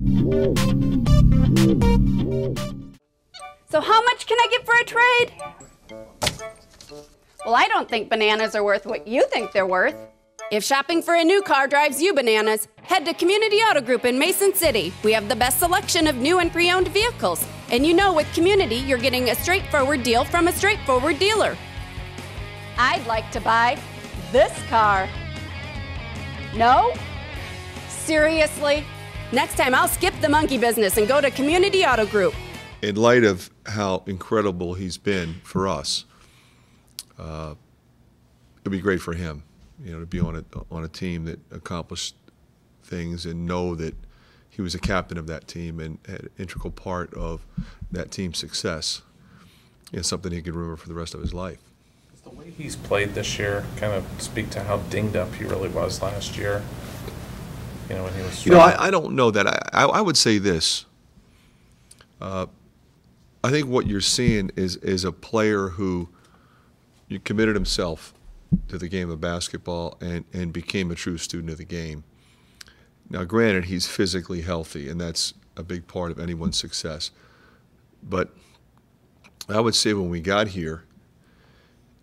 So how much can I get for a trade? Well, I don't think bananas are worth what you think they're worth. If shopping for a new car drives you bananas, head to Community Auto Group in Mason City. We have the best selection of new and pre-owned vehicles. And you know with Community, you're getting a straightforward deal from a straightforward dealer. I'd like to buy this car. No? Seriously? Next time I'll skip the monkey business and go to Community Auto Group. In light of how incredible he's been for us, it'd be great for him, to be on a team that accomplished things and know that he was a captain of that team and had an integral part of that team's success. It's something he could remember for the rest of his life. Does the way he's played this year kind of speak to how dinged up he really was last year? When he was struggling? I don't know that. I would say this. I think what you're seeing is a player who committed himself to the game of basketball and became a true student of the game. Now, granted, he's physically healthy, and that's a big part of anyone's success. But I would say when we got here,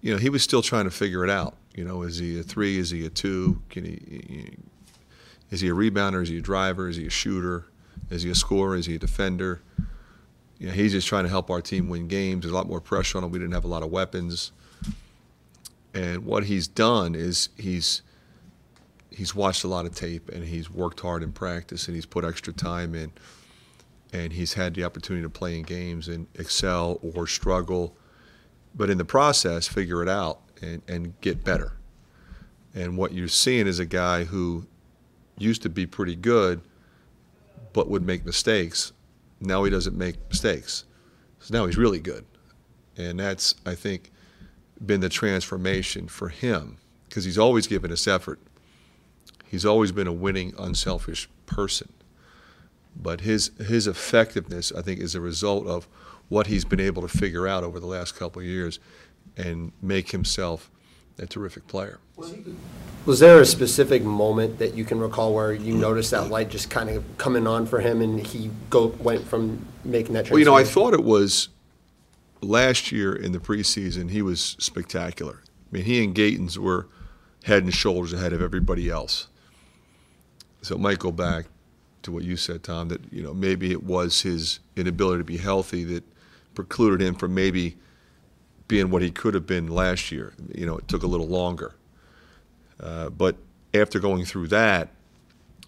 he was still trying to figure it out. Is he a 3? Is he a 2? Is he a rebounder? Is he a driver? Is he a shooter? Is he a scorer? Is he a defender? He's just trying to help our team win games. There's a lot more pressure on him. We didn't have a lot of weapons. And what he's done is he's watched a lot of tape, and he's worked hard in practice, and he's put extra time in, and he's had the opportunity to play in games and excel or struggle, but in the process figure it out and get better. And what you're seeing is a guy who used to be pretty good but would make mistakes. Now he doesn't make mistakes. So now he's really good. And that's, I think, been the transformation for him, because he's always given us effort. He's always been a winning, unselfish person. But his effectiveness, I think, is a result of what he's been able to figure out over the last couple of years and make himself a terrific player. Was there a specific moment that you can recall where you noticed that light just kind of coming on for him and he went from making that transformation? Well, I thought it was last year in the preseason. He was spectacular. I mean, he and Gatens were head and shoulders ahead of everybody else. So it might go back to what you said, Tom, that maybe it was his inability to be healthy that precluded him from maybe being what he could have been last year. It took a little longer. But after going through that,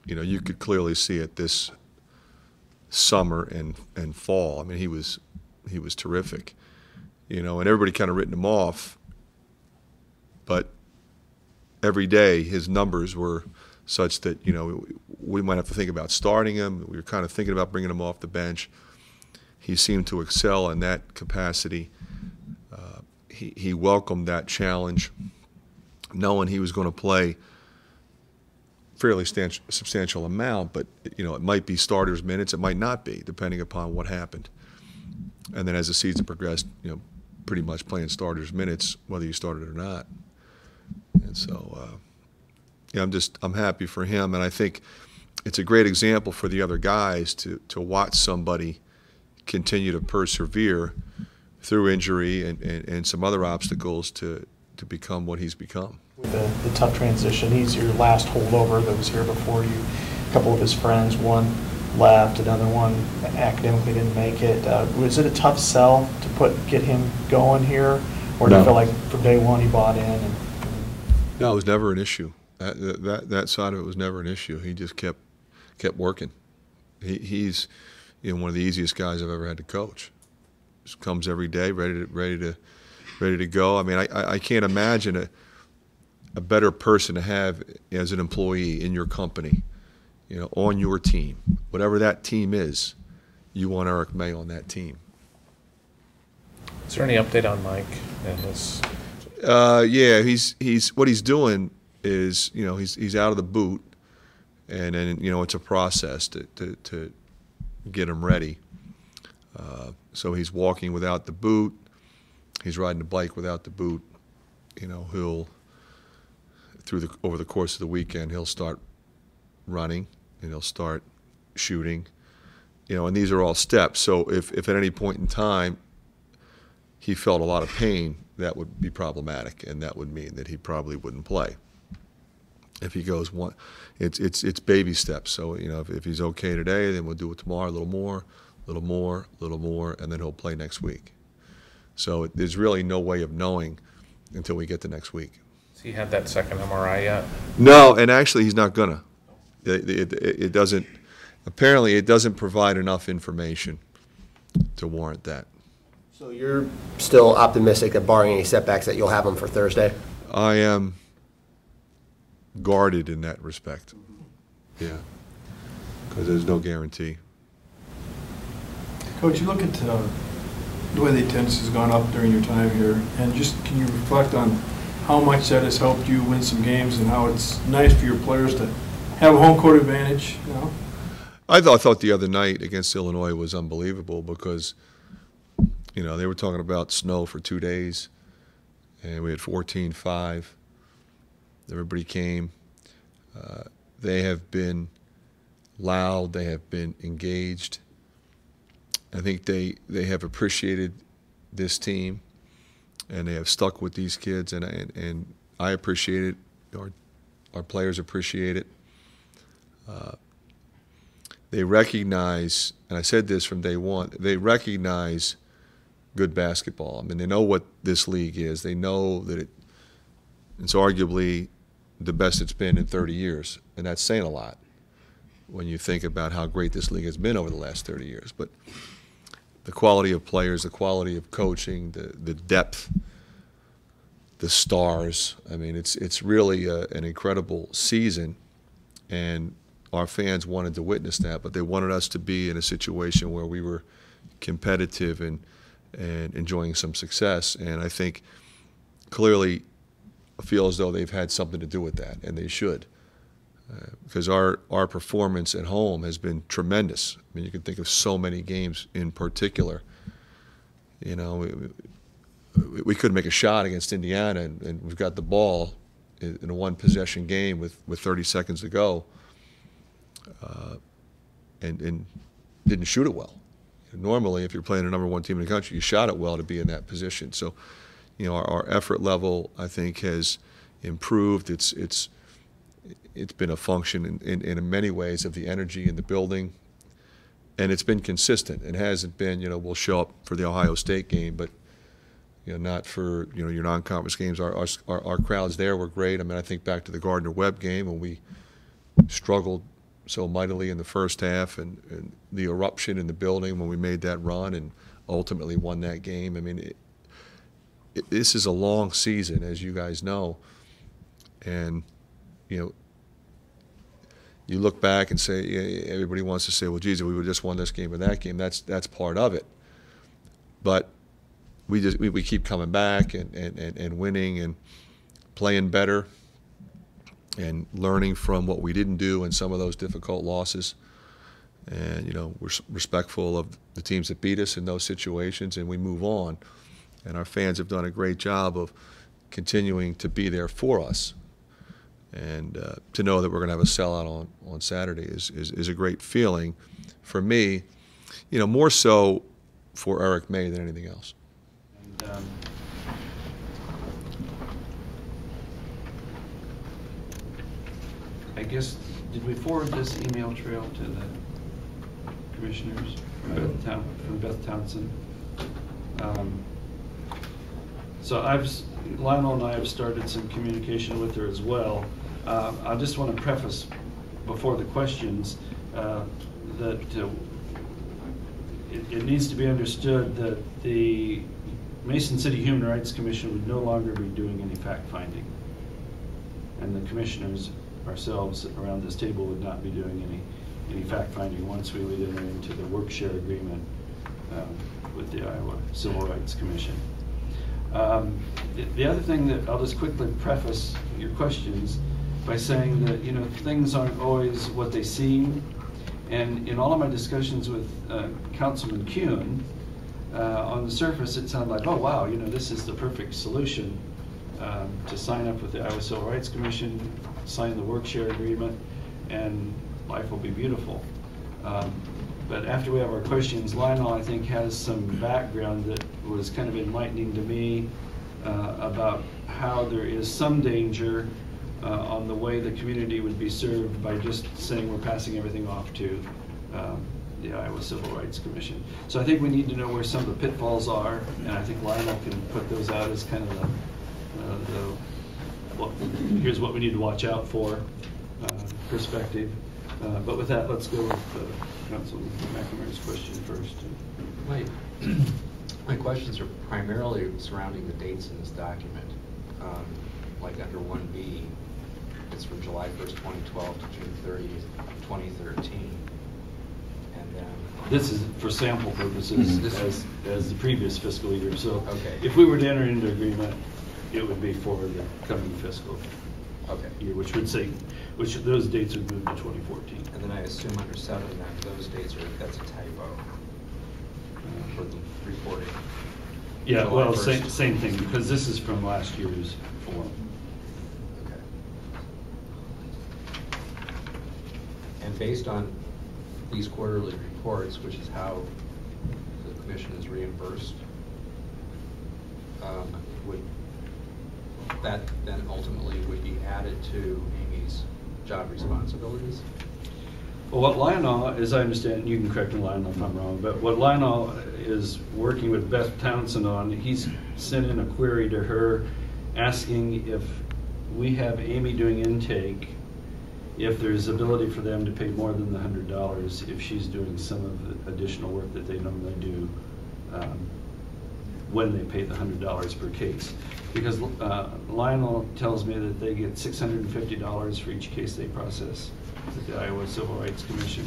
you could clearly see it this summer and fall. I mean, he was terrific. And everybody kind of written him off. But every day his numbers were such that, we might have to think about starting him. We were kind of thinking about bringing him off the bench. He seemed to excel in that capacity. He welcomed that challenge, knowing he was going to play fairly substantial amount, but it might be starters minutes, it might not be, depending upon what happened. And then as the season progressed, pretty much playing starters minutes, whether you started or not. And so, I'm happy for him, and I think it's a great example for the other guys to watch somebody continue to persevere through injury and some other obstacles to become what he's become. With the tough transition, he's your last holdover that was here before you. A couple of his friends, one left, another one academically didn't make it. Was it a tough sell to get him going here, or do you feel like from day one he bought in? No, it was never an issue. That side of it was never an issue. He just kept working. He's one of the easiest guys I've ever had to coach. Just comes every day, ready to go. I mean, I can't imagine a better person to have as an employee in your company, on your team. Whatever that team is, you want Eric May on that team. Is there any update on Mike and his? Yeah, he's what he's doing is he's out of the boot, and then it's a process to get him ready. So he's walking without the boot. He's riding a bike without the boot. He'll over the course of the weekend he'll start running and he'll start shooting. and these are all steps. So if at any point in time he felt a lot of pain, that would be problematic, and that would mean that he probably wouldn't play. If he goes one, it's baby steps. So if he's okay today, then we'll do it tomorrow, a little more, and then he'll play next week. So there's really no way of knowing until we get to next week. Has he had that second MRI yet? No, and actually he's not gonna. It doesn't. Apparently, it doesn't provide enough information to warrant that. So you're still optimistic that barring any setbacks that you'll have him for Thursday? I am guarded in that respect. Yeah, because there's no guarantee. Coach, you look at the way the attendance has gone up during your time here, and just can you reflect on how much that has helped you win some games and how it's nice for your players to have a home court advantage, I thought the other night against Illinois was unbelievable because, they were talking about snow for 2 days, and we had 14-5. Everybody came. They have been loud. They have been engaged. I think they have appreciated this team, and they have stuck with these kids, and I appreciate it. Our players appreciate it. They recognize, and I said this from day one, they recognize good basketball. I mean, they know what this league is. They know that it's arguably the best it's been in 30 years, and that's saying a lot when you think about how great this league has been over the last 30 years. But the quality of players, the quality of coaching, the depth, the stars, I mean, it's really an incredible season, and our fans wanted to witness that, but they wanted us to be in a situation where we were competitive and enjoying some success. And I think clearly I feel as though they've had something to do with that, and they should, because our performance at home has been tremendous. I mean, you can think of so many games in particular. We couldn't make a shot against Indiana, and we've got the ball in a one-possession game with 30 seconds to go. And didn't shoot it well. Normally, if you're playing a number one team in the country, you shot it well to be in that position. So, our effort level, I think, has improved. It's been a function in many ways of the energy in the building, and it's been consistent. It hasn't been, we'll show up for the Ohio State game, but not for your non-conference games. Our crowds there were great. I mean, I think back to the Gardner-Webb game when we struggled so mightily in the first half, and the eruption in the building when we made that run and ultimately won that game. I mean, this is a long season, as you guys know, and you look back and say, everybody wants to say, well, geez, if we would just won this game or that game. That's part of it, but we keep coming back and winning and playing better, and learning from what we didn't do in some of those difficult losses. And, we're respectful of the teams that beat us in those situations, and we move on. And our fans have done a great job of continuing to be there for us. And to know that we're going to have a sellout on Saturday is a great feeling for me, more so for Eric May than anything else. And, I guess, did we forward this email trail to the commissioners from Beth Townsend? So Lionel and I have started some communication with her as well. I just want to preface before the questions that it needs to be understood that the Mason City Human Rights Commission would no longer be doing any fact-finding, and the commissioners ourselves around this table would not be doing any fact-finding once we would enter into the work-share agreement with the Iowa Civil Rights Commission. The other thing that I'll just quickly preface your questions by saying that things aren't always what they seem, and in all of my discussions with Councilman Kuhn, on the surface it sounded like, oh wow, this is the perfect solution to sign up with the Iowa Civil Rights Commission, sign the work-share agreement, and life will be beautiful. But after we have our questions, Lionel, I think, has some background that was kind of enlightening to me about how there is some danger on the way the community would be served by just saying we're passing everything off to the Iowa Civil Rights Commission. So I think we need to know where some of the pitfalls are, and I think Lionel can put those out as kind of here's what we need to watch out for perspective. But with that, let's go with Councilman McNamara's question first. My questions are primarily surrounding the dates in this document. Like under 1B, it's from July 1st, 2012 to June 30th, 2013. And then this is for sample purposes as the previous fiscal year. So okay. If we were to enter into agreement, it would be for the coming fiscal year, which those dates would move to 2014. And then I assume under 7 that those dates that's a typo for the reporting. Yeah, July well, 1st. same thing, because this is from last year's form. Okay. And based on these quarterly reports, which is how the commission is reimbursed, would that then ultimately would be added to Amy's job responsibilities? Well, what Lionel, as I understand, you can correct me, Lionel, if I'm wrong, but what Lionel is working with Beth Townsend on, he's sent in a query to her asking if we have Amy doing intake, if there's ability for them to pay more than the $100 if she's doing some of the additional work that they normally do when they pay the $100 per case. Because Lionel tells me that they get $650 for each case they process at the Iowa Civil Rights Commission.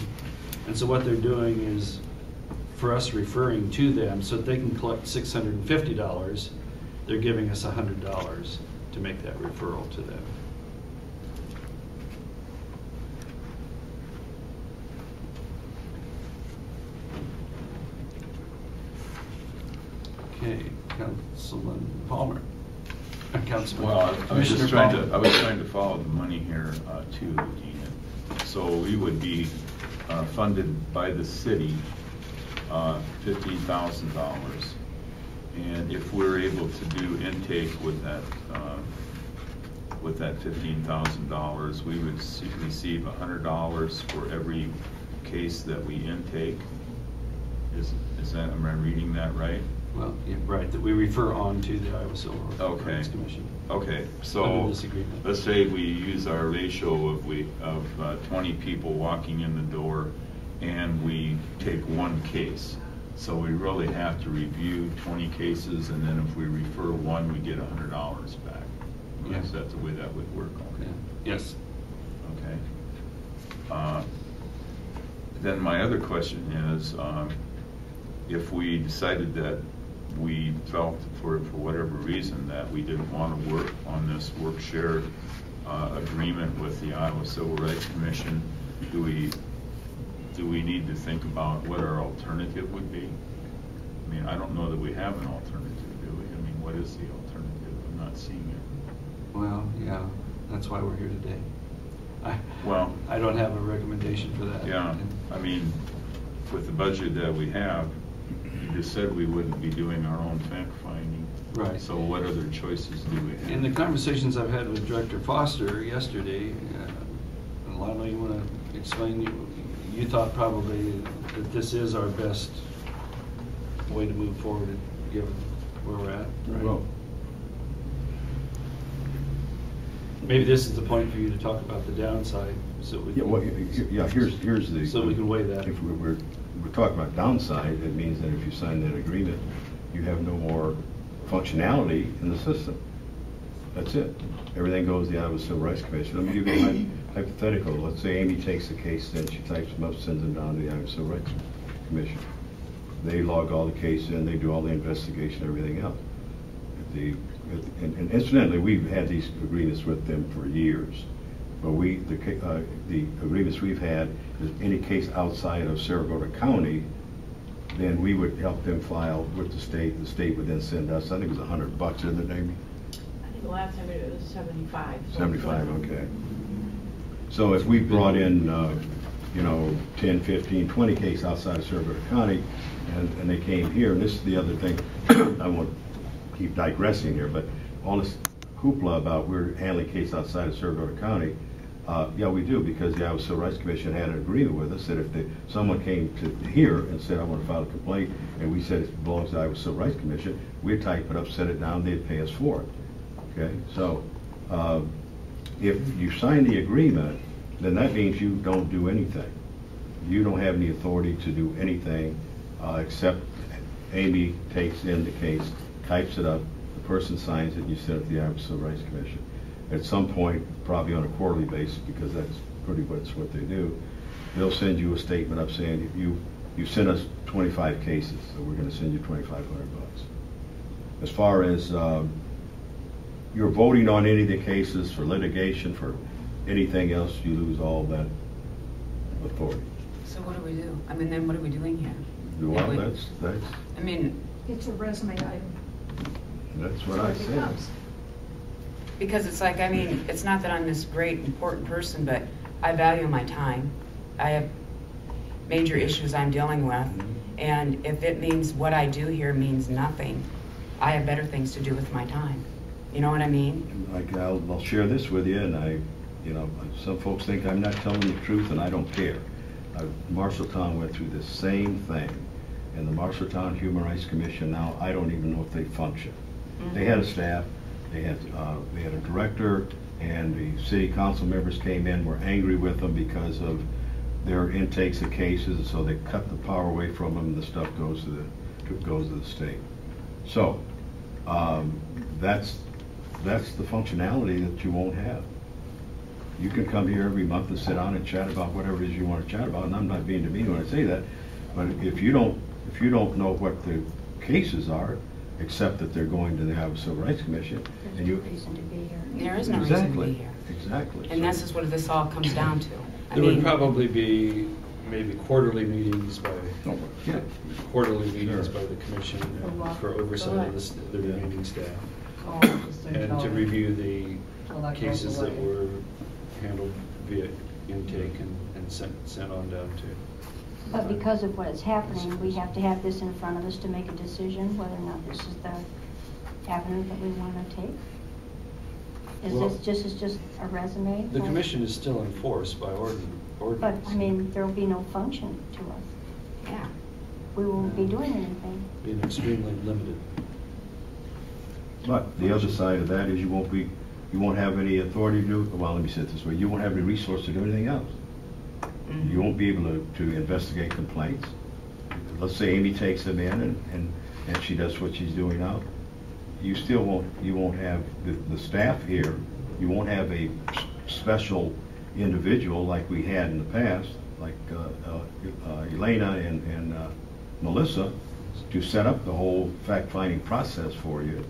And so what they're doing is, for us referring to them so that they can collect $650, they're giving us $100 to make that referral to them. Okay, Councilman Palmer. Councilman. Well, I was Commissioner trying to follow the money here too, Dean. So we would be funded by the city $15,000, and if we're able to do intake with that $15,000, we would receive $100 for every case that we intake. Is that, am I reading that right? Well, yeah, right, that we refer on to the Iowa Civil Rights Commission. Okay, so let's say we use our ratio of 20 people walking in the door, and we take one case. So we really have to review 20 cases, and then if we refer one, we get $100 back. Yes, that's the way that would work. Okay. Yeah. Yes. Okay. Then my other question is, if we decided that we felt for whatever reason that we didn't want to work on this work share agreement with the Iowa Civil Rights Commission, do we need to think about what our alternative would be? I mean, I don't know that we have an alternative, do we? I mean, what is the alternative? I'm not seeing it. Well, yeah, that's why we're here today. I don't have a recommendation for that. Yeah, I mean, with the budget that we have, you just said we wouldn't be doing our own fact finding. Right. So what other choices do we have? In the conversations I've had with Director Foster yesterday, Lionel, you want to explain, you thought probably that this is our best way to move forward given where we're at, right? Well, maybe this is the point for you to talk about the downside, so we can, here's the. so we can weigh that. If we're talking about downside, it means that if you sign that agreement, you have no more functionality in the system. That's it. Everything goes to the Iowa Civil Rights Commission. Let me give you a hypothetical. Let's say Amy takes the case, then she types them up, sends them down to the Iowa Civil Rights Commission. They log all the cases in, they do all the investigation, everything else. And incidentally, we've had these agreements with them for years. But the agreements we've had is any case outside of Saragota County, then we would help them file with the state. The state would then send us, I think it was $100, isn't it, Amy? I think the last time it was 75. 75, okay. So if we brought in 10, 15, 20 cases outside of Sarasota County, and they came here. And this is the other thing, I won't keep digressing here, but all this hoopla about we're handling cases outside of Sarasota County, yeah, we do, because the Iowa Civil Rights Commission had an agreement with us that if someone came to here and said, I want to file a complaint, and we said it belongs to the Iowa Civil Rights Commission, we'd type it up, set it down, they'd pay us for it. Okay, so if you sign the agreement, then that means you don't do anything. You don't have any authority to do anything except Amy takes in the case, types it up, the person signs it, and you send it to the Iowa Civil Rights Commission. At some point, probably on a quarterly basis, because that's pretty much what they do, they'll send you a statement up saying, you sent us 25 cases, so we're going to send you $2,500. As far as you're voting on any of the cases for litigation, for anything else, you lose all that authority. So what do we do? I mean, then what are we doing here? Well, that's. I mean, it's a resume item. That's what I said. because it's like, I mean, it's not that I'm this great important person, but I value my time. I have major issues I'm dealing with, and if it means what I do here means nothing, I have better things to do with my time. You know what I mean? Like, I'll share this with you, and some folks think I'm not telling the truth, and I don't care. Marshalltown went through the same thing, and the Marshalltown Human Rights Commission now, I don't even know if they function. Mm-hmm. They had a staff, they had a director, and the city council members came in, were angry with them because of their intakes of cases, so they cut the power away from them, and the stuff goes to the state. So that's the functionality that you won't have. You can come here every month and sit down and chat about whatever it is you want to chat about, and I'm not being demean when I say that, but if you don't know what the cases are, except that they're going to the Iowa Civil Rights Commission, there's no reason to be here. There is no reason to be here. Exactly. And this is what this all comes down to. There would probably be maybe quarterly meetings by by the commission for oversight of the remaining staff, and to review the cases that were handled via intake and sent on down to. But because of what is happening, we have to have this in front of us to make a decision whether or not this is the avenue that we want to take. Is this just a resume? The commission is still enforced by ordinance. But, I mean, there will be no function to us. Yeah. We won't be doing anything. Being extremely limited. But the other side of that is you won't have any authority to do, well, let me say it this way, you won't have any resource to do anything else. Mm-hmm. You won't be able to investigate complaints. Let's say Amy takes them in and she does what she's doing now. You still won't have the staff here. You won't have a special individual like we had in the past, like Elena and Melissa, to set up the whole fact-finding process for you,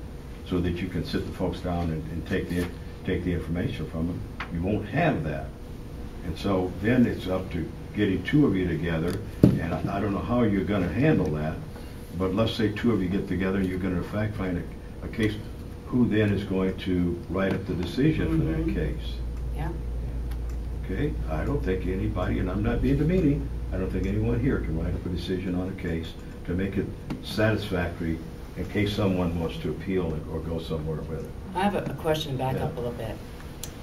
so that you can sit the folks down and take the information from them. You won't have that, and so then it's up to getting two of you together. And I don't know how you're going to handle that, but let's say two of you get together and you're going to fact-find a case. Who then is going to write up the decision for that case? Yeah. Okay, I don't think anybody, and I'm not being demeaning, I don't think anyone here can write up a decision on a case to make it satisfactory in case someone wants to appeal it or go somewhere with it. I have a question back up a little bit.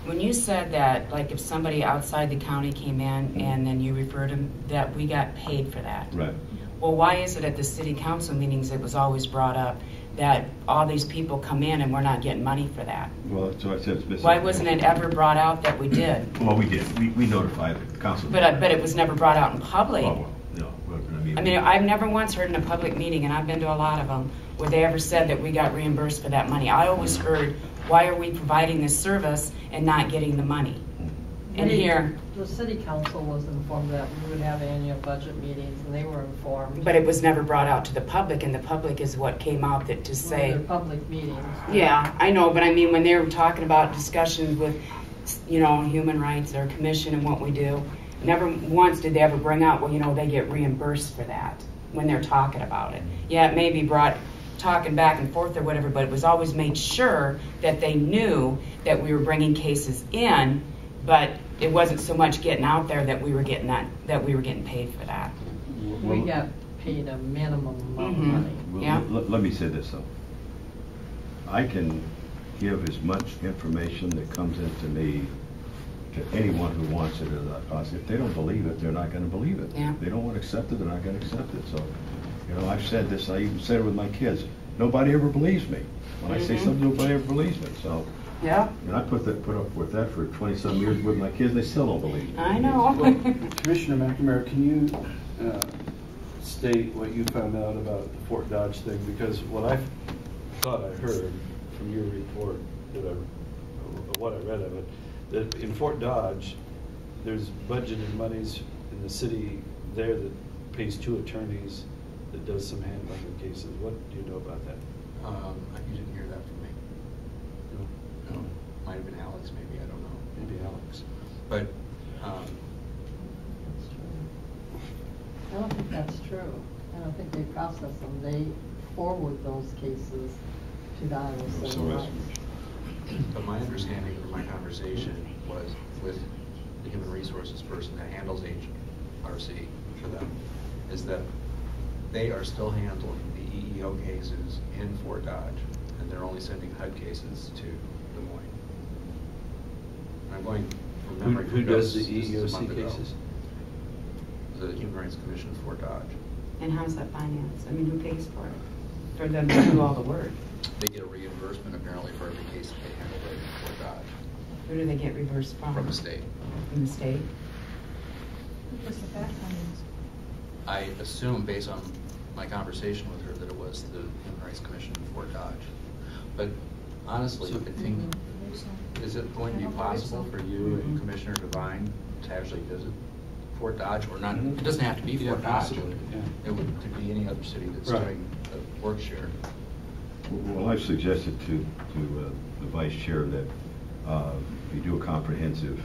When you said that, like, if somebody outside the county came in and then you referred them, that we got paid for that. Right. Well, why is it at the city council meetings it was always brought up that all these people come in and we're not getting money for that? Well, so I said it's missing. Why wasn't it ever brought out that we did? Well, we did. We notified the council. But it was never brought out in public. Oh, well, no. I mean, I've never once heard in a public meeting, and I've been to a lot of them, where they ever said that we got reimbursed for that money. I always heard, why are we providing this service and not getting the money? And here, the city council was informed that we would have annual budget meetings, and they were informed. But it was never brought out to the public, and the public is what came out that to say. They're public meetings. Yeah, I know, but I mean, when they were talking about discussions with, human rights or commission and what we do, never once did they ever bring out, well, they get reimbursed for that when they're talking about it. Yeah, it may be brought talking back and forth or whatever, but it was always made sure that they knew that we were bringing cases in, but it wasn't so much getting out there that we were getting paid for that. We got paid a minimum amount of money. Well, Yeah. let me say this though. I can give as much information that comes into me to anyone who wants it as us. If they don't believe it, they're not going to believe it. Yeah. They don't want to accept it, they're not going to accept it. So, you know, I've said this, I even said it with my kids. Nobody ever believes me. When I say something, nobody ever believes me. So, Yeah. and I put up with that for 20-some years with my kids. They still don't believe me. I know. Commissioner McNamara, can you state what you found out about the Fort Dodge thing? Because what I thought I heard from your report, what I read of it, that in Fort Dodge, there's budgeted monies in the city there that pays 2 attorneys that does some handling of cases. What do you know about that? You didn't hear that from me. No. Might have been Alex, maybe, I don't know. Maybe Alex. But, I don't think that's true. I don't think they process them. They forward those cases to the Iowa Civil Rights. but my understanding of my conversation was with the human resources person that handles HRC for them, is that they are still handling the EEO cases in Fort Dodge, and they're only sending HUD cases to Des Moines. And I'm going from memory. Who does the EEOC cases? The Human Rights Commission of Fort Dodge. And how's that financed? I mean, who pays for it? For them to do all the work? They get a reimbursement apparently for every case that they handle in Fort Dodge. Who do they get reimbursed from? From the state. From the state? What's the fact findings? I assume, based on my conversation with her, that it was the Human Rights Commission in Fort Dodge. But honestly, I think, is it going to be possible for you and Commissioner Devine to actually visit Fort Dodge, or not? It doesn't have to be Fort Dodge. Possibly, yeah. It could be any other city that's Right. doing a work share. Well, I've suggested to the vice chair that you do a comprehensive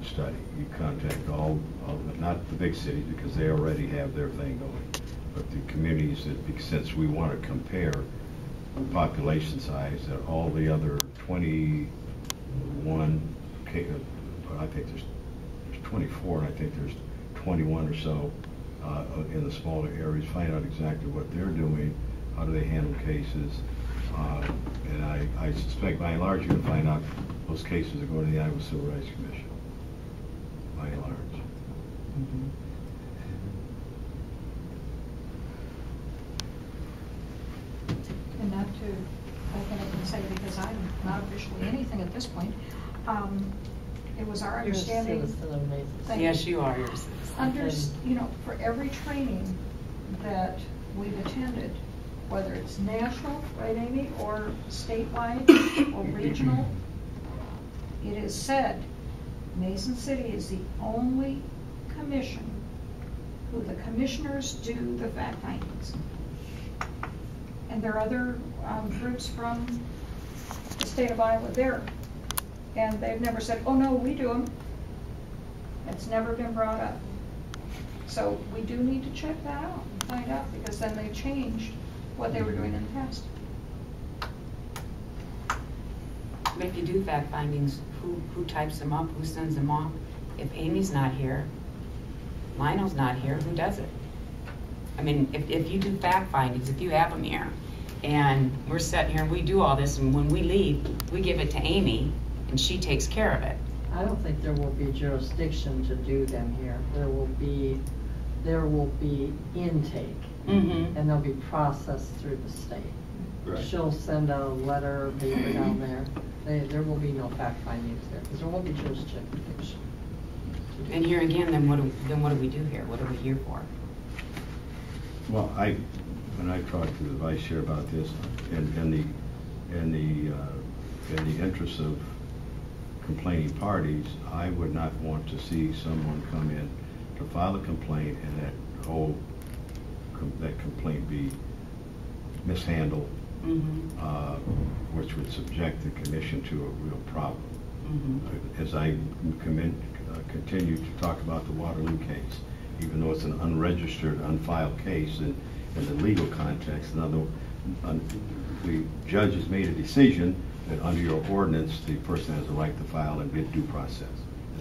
study. You contact all, not the big cities because they already have their thing going, but the communities that, since we want to compare population size, that all the other 21, I think there's 24, and I think there's 21 or so in the smaller areas, find out exactly what they're doing, how do they handle cases, and I suspect by and large you're going to find out those cases are going to the Iowa Civil Rights Commission, by and large. And not to open up and say, because I'm not officially anything at this point, it was our You're a understanding. citizen of Mason City. Yes, you are. You're a citizen. You know, for every training that we've attended, whether it's national, right, Amy, or statewide or regional, it is said Mason City is the only commission who the commissioners do the fact findings. And there are other groups from the state of Iowa there. And they've never said, oh no, we do them. It's never been brought up. So we do need to check that out and find out, because then they changed what they were doing in the past. If you do fact findings, who types them up, who sends them off? If Amy's not here, Lionel's not here, who does it? I mean, if you do fact findings, if you have them here, and we're sitting here and we do all this, and when we leave, we give it to Amy, and she takes care of it. I don't think there will be jurisdiction to do them here. There will be intake, and they'll be processed through the state. Right. She'll send a letter or paper down there. There will be no fact findings there, because there won't be jurisdiction. And here again, then what do we do here? What are we here for? Well, when I talked to the vice chair about this, in the interest of complaining parties, I would not want to see someone come in to file a complaint and that complaint be mishandled, which would subject the commission to a real problem. As I continue to talk about the Waterloo case, even though it's an unregistered, unfiled case in the legal context, the judge has made a decision that under your ordinance, the person has a right to file and get due process.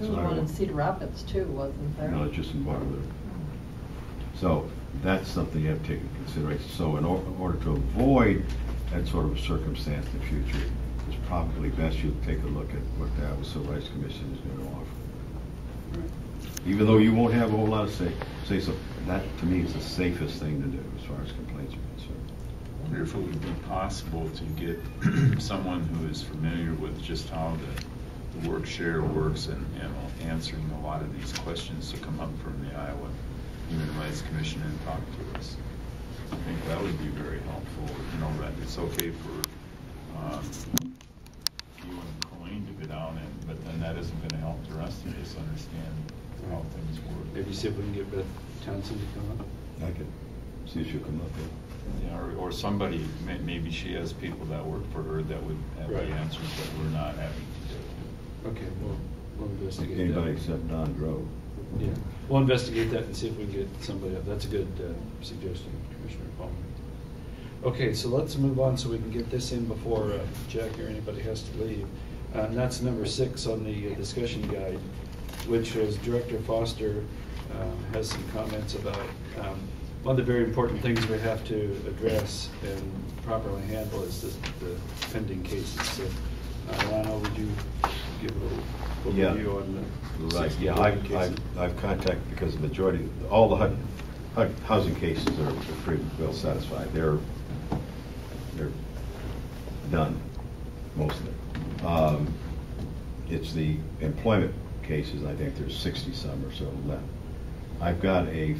There was one in Cedar Rapids too, wasn't there? No, it's just in Waterloo. So that's something you have to take into consideration. So in order to avoid that sort of circumstance in the future, it's probably best you take a look at what the Iowa Civil Rights Commission is going to offer. Even though you won't have a whole lot of say so, that to me is the safest thing to do as far as complaints are concerned. I wonder if it would be possible to get someone who is familiar with just how the work share works and answering a lot of these questions to come up from the Iowa Human Rights Commission and talk to us. I think that would be very helpful. You know, that it's okay for you and Colleen to go down, but then that isn't going to help the rest of us understand how things work. Maybe see if we can get Beth Townsend to come up. I could see if she'll come up here. Yeah, or somebody, maybe she has people that work for her that would have the answers that we're not having to do. Okay, we'll investigate Anybody that. except Don Grove. Yeah, we'll investigate that and see if we can get somebody up. That's a good suggestion, Commissioner Palmer. Okay, so let's move on so we can get this in before Jack or anybody has to leave. And that's number 6 on the discussion guide, which was Director Foster has some comments about one of the very important things we have to address and properly handle is the pending cases. So, Lionel, would you give a little overview on the right? Yeah, I've contacted because the majority, all the HUD housing cases are pretty well satisfied. They're done, most of it. It's the employment cases. I think there's 60 some or so left. I've got a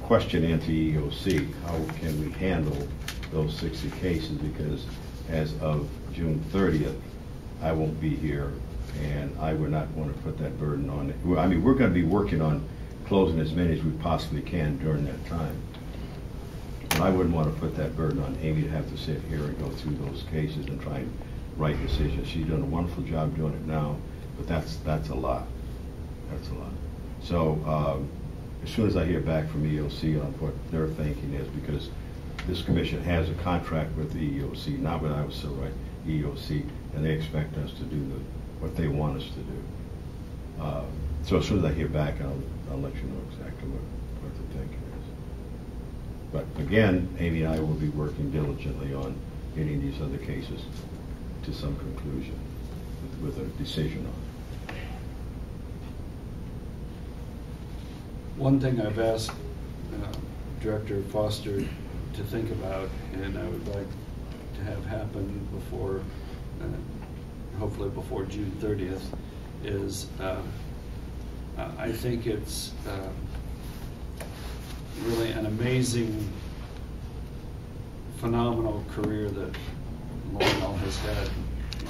question into EEOC. How can we handle those 60 cases? Because as of June 30th, I won't be here, and I would not want to put that burden on. I mean, we're going to be working on closing as many as we possibly can during that time. But I wouldn't want to put that burden on Amy to have to sit here and go through those cases and try and write decisions. She's doing a wonderful job doing it now, but that's a lot. That's a lot. So as soon as I hear back from EEOC on what their thinking is, because this commission has a contract with the EEOC, not with Iowa Civil Rights, EEOC, and they expect us to do what they want us to do. So as soon as I hear back, I'll let you know exactly what the thinking is. But again, Amy and I will be working diligently on getting these other cases to some conclusion with a decision on it. One thing I've asked Director Foster to think about, and I would like to have happen before, hopefully before June 30th, is I think it's really an amazing, phenomenal career that Lionel has had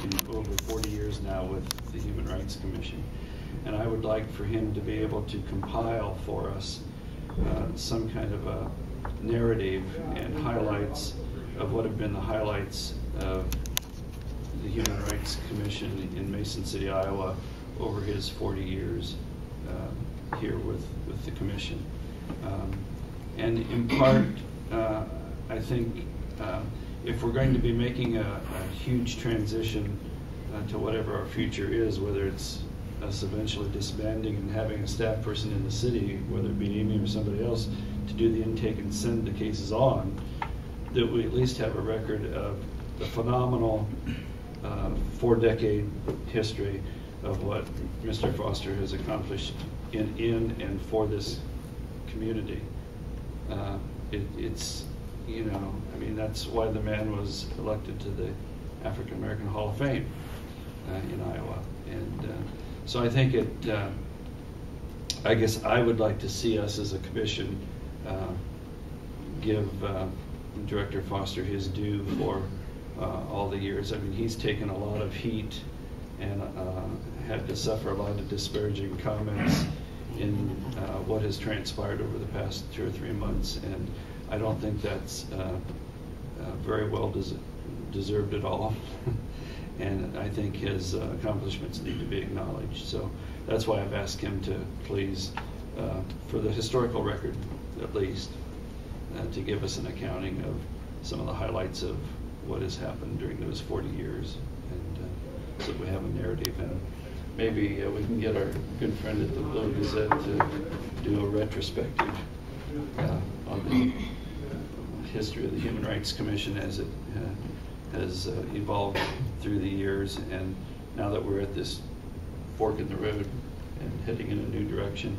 in over 40 years now with the Human Rights Commission. And I would like for him to be able to compile for us some kind of a narrative and highlights of what have been the highlights of the Human Rights Commission in Mason City, Iowa over his 40 years here with the Commission. And in part, I think if we're going to be making a huge transition to whatever our future is, whether it's us eventually disbanding and having a staff person in the city, whether it be Amy or somebody else, to do the intake and send the cases on, that we at least have a record of the phenomenal 4-decade history of what Mr. Foster has accomplished in and for this community. It's, you know, I mean, that's why the man was elected to the African American Hall of Fame in Iowa. And so I think I guess I would like to see us as a commission give Director Foster his due for all the years. I mean, he's taken a lot of heat and had to suffer a lot of disparaging comments in what has transpired over the past 2 or 3 months, and I don't think that's very well deserved at all. And I think his accomplishments need to be acknowledged. So that's why I've asked him to please, for the historical record at least, to give us an accounting of some of the highlights of what has happened during those 40 years, and so that we have a narrative. And maybe we can get our good friend at the Blue Gazette to do a retrospective on the history of the Human Rights Commission as it has evolved through the years, and now that we're at this fork in the road and heading in a new direction,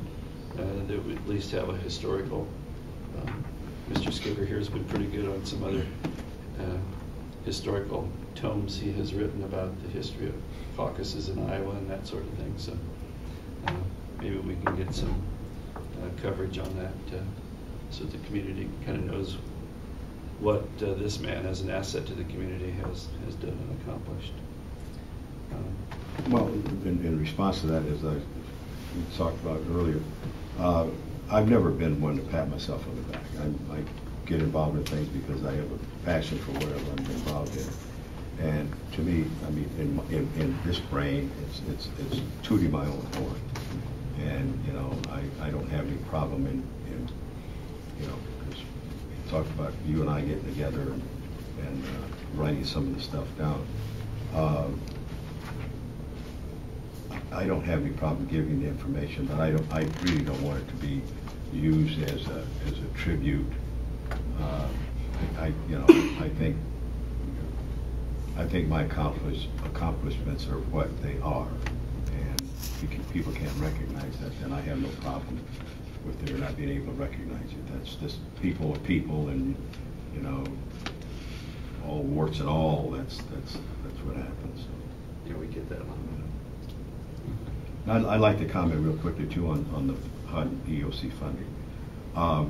that we at least have a historical. Mr. Skipper here has been pretty good on some other historical tomes he has written about the history of caucuses in Iowa and that sort of thing. So maybe we can get some coverage on that so the community kind of knows what this man as an asset to the community has done and accomplished. Well, in response to that, as I talked about earlier, I've never been one to pat myself on the back. I get involved in things because I have a passion for whatever I'm involved in. And to me, I mean, in this brain, it's tooting my own horn. And you know, I don't have any problem in you know, because we talked about you and I getting together and writing some of the stuff down. I don't have any problem giving the information, but I really don't want it to be used as a tribute. I think my accomplishments are what they are, and people can't recognize that. Then I have no problem with their not being able to recognize it. That's just people are people, and you know, all warts and all. That's what happens. So. Yeah, we get that on. I'd like to comment real quickly too on the HUD EOC funding. I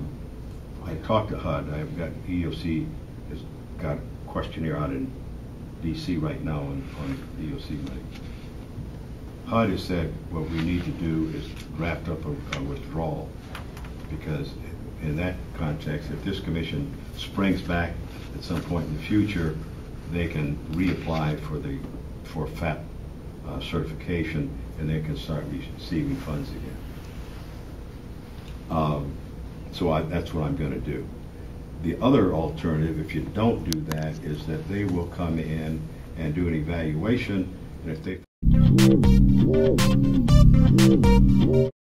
talked to HUD. I've got EOC has got a questionnaire out in DC right now on EOC money. HUD has said what we need to do is draft up a withdrawal, because in that context, if this commission springs back at some point in the future, they can reapply for FAP certification, and they can start receiving funds again. So that's what I'm going to do. The other alternative, if you don't do that, is that they will come in and do an evaluation, and if they